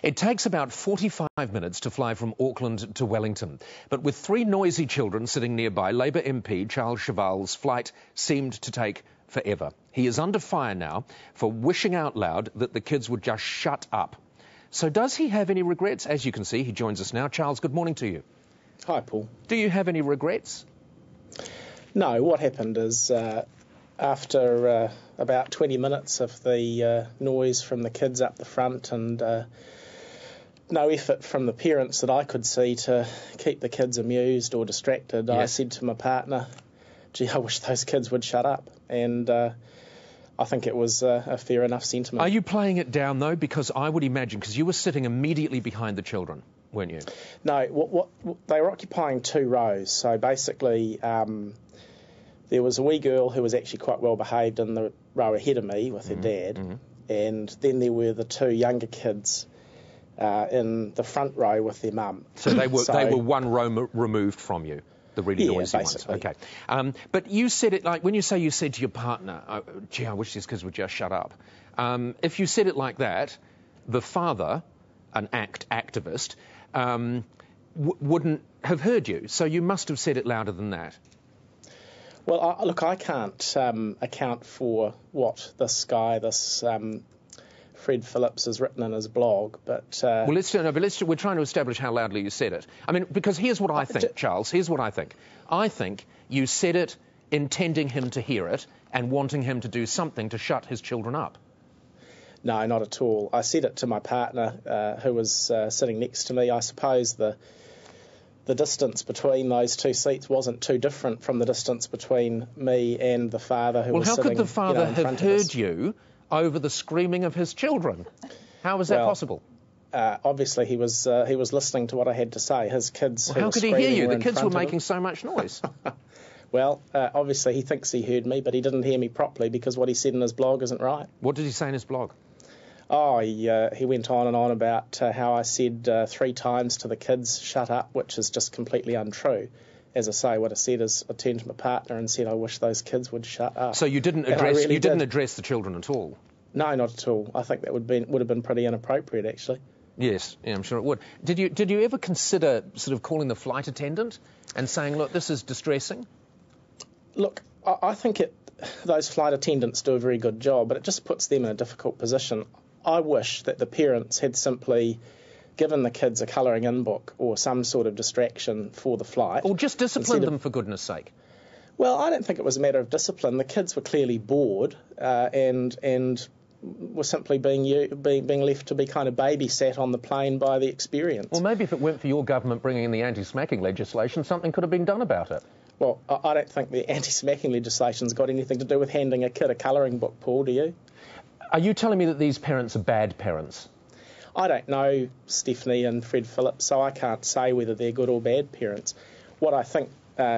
It takes about 45 minutes to fly from Auckland to Wellington. But with three noisy children sitting nearby, Labour MP Charles Cheval's flight seemed to take forever. He is under fire now for wishing out loud that the kids would just shut up. So does he have any regrets? As you can see, he joins us now. Charles, good morning to you. Hi, Paul. Do you have any regrets? No, what happened is after about 20 minutes of the noise from the kids up the front and no effort from the parents that I could see to keep the kids amused or distracted, yes. I said to my partner, gee, I wish those kids would shut up. And I think it was a fair enough sentiment. Are you playing it down, though? Because I would imagine, because you were sitting immediately behind the children, weren't you? No, what they were occupying two rows. So basically, there was a wee girl who was actually quite well behaved in the row ahead of me with her dad, and then there were the two younger kids in the front row with their mum. So they were one row removed from you, the really noisy basically. Ones. Okay. But you said it like, when you say you said to your partner, oh, gee, I wish these kids would just shut up. If you said it like that, the father, an activist, wouldn't have heard you. So you must have said it louder than that. Well, look, I can't account for what this guy, Fred Phillips, has written in his blog, but... we're trying to establish how loudly you said it. I mean, because here's what I think, Charles, here's what I think. I think you said it intending him to hear it and wanting him to do something to shut his children up. No, not at all. I said it to my partner, who was sitting next to me. I suppose the distance between those two seats wasn't too different from the distance between me and the father who was sitting, Well, how could the father have heard us. You over the screaming of his children? How was that possible? Obviously, he was listening to what I had to say. His kids. Well, how could he hear you? The kids were making so much noise. Well, obviously, he thinks he heard me, but he didn't hear me properly because what he said in his blog isn't right. What did he say in his blog? Oh, he went on and on about how I said 3 times to the kids, shut up, which is just completely untrue. As I say, what I said is I turned to my partner and said I wish those kids would shut up. So you didn't address the children at all? No, not at all. I think that would have been pretty inappropriate, actually. Yes, yeah, I'm sure it would. Did you ever consider sort of calling the flight attendant and saying, look, this is distressing? Look, I think those flight attendants do a very good job, but it just puts them in a difficult position. I wish that the parents had simply given the kids a colouring in book or some sort of distraction for the flight. Or just discipline them, for goodness sake. Well, I don't think it was a matter of discipline. The kids were clearly bored and were simply being left to be kind of babysat on the plane by the experience. Well, maybe if it weren't for your government bringing in the anti-smacking legislation, something could have been done about it. Well, I don't think the anti-smacking legislation's got anything to do with handing a kid a colouring book, Paul, do you? Are you telling me that these parents are bad parents? I don't know Stephanie and Fred Phillips, so I can't say whether they're good or bad parents. What I think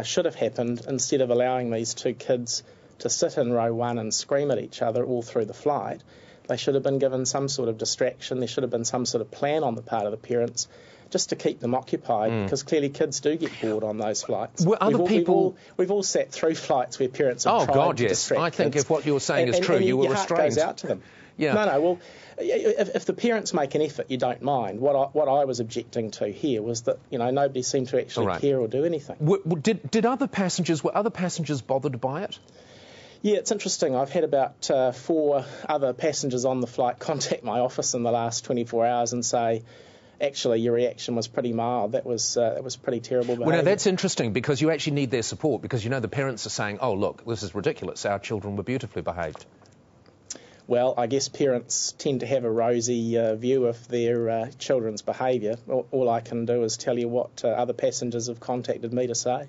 should have happened, instead of allowing these two kids to sit in row 1 and scream at each other all through the flight, they should have been given some sort of distraction. There should have been some sort of plan on the part of the parents just to keep them occupied, because clearly kids do get bored on those flights. We've all sat through flights where parents have tried to distract I think kids. If what you're saying is true, you were restrained. Your heart goes out to them. Yeah. No, well, if the parents make an effort, you don't mind. What I was objecting to here was that, nobody seemed to actually care or do anything. Were other passengers bothered by it? Yeah, it's interesting. I've had about 4 other passengers on the flight contact my office in the last 24 hours and say, actually, your reaction was pretty mild. That was pretty terrible behaviour. Well, now, that's interesting because you actually need their support because, the parents are saying, oh, look, this is ridiculous. Our children were beautifully behaved. Well, I guess parents tend to have a rosy view of their children's behaviour. All I can do is tell you what other passengers have contacted me to say.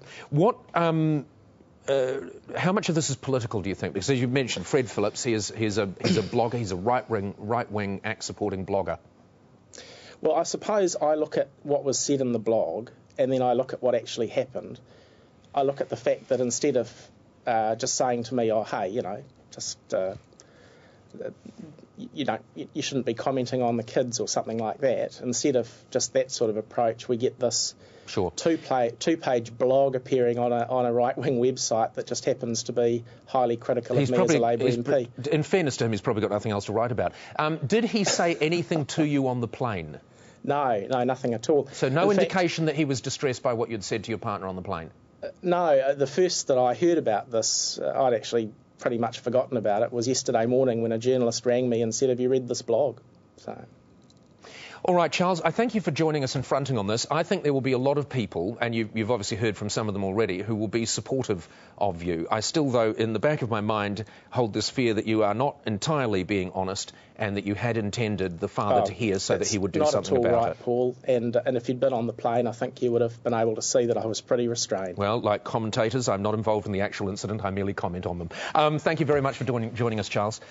How much of this is political, do you think? Because as you mentioned, Fred Phillips, he's a blogger, he's a right-wing act-supporting blogger. Well, I suppose I look at what was said in the blog and then I look at what actually happened. I look at the fact that instead of just saying to me, oh, hey, just you shouldn't be commenting on the kids or something like that. Instead of just that sort of approach, we get this two-page blog appearing on a right-wing website that just happens to be highly critical of me as a Labour MP. In fairness to him, he's probably got nothing else to write about. Did he say anything to you on the plane? No, nothing at all. So no indication that he was distressed by what you'd said to your partner on the plane? No, the first that I heard about this, I'd actually pretty much forgotten about it, was yesterday morning when a journalist rang me and said, "Have you read this blog?" So. All right, Charles, I thank you for joining us and fronting on this. I think there will be a lot of people, and you've obviously heard from some of them already, who will be supportive of you. I still, though, in the back of my mind, hold this fear that you are not entirely being honest and that you had intended the father to hear so that he would do something about it. Not at all right, Paul. And if you'd been on the plane, I think you would have been able to see that I was pretty restrained. Well, like commentators, I'm not involved in the actual incident. I merely comment on them. Thank you very much for joining us, Charles.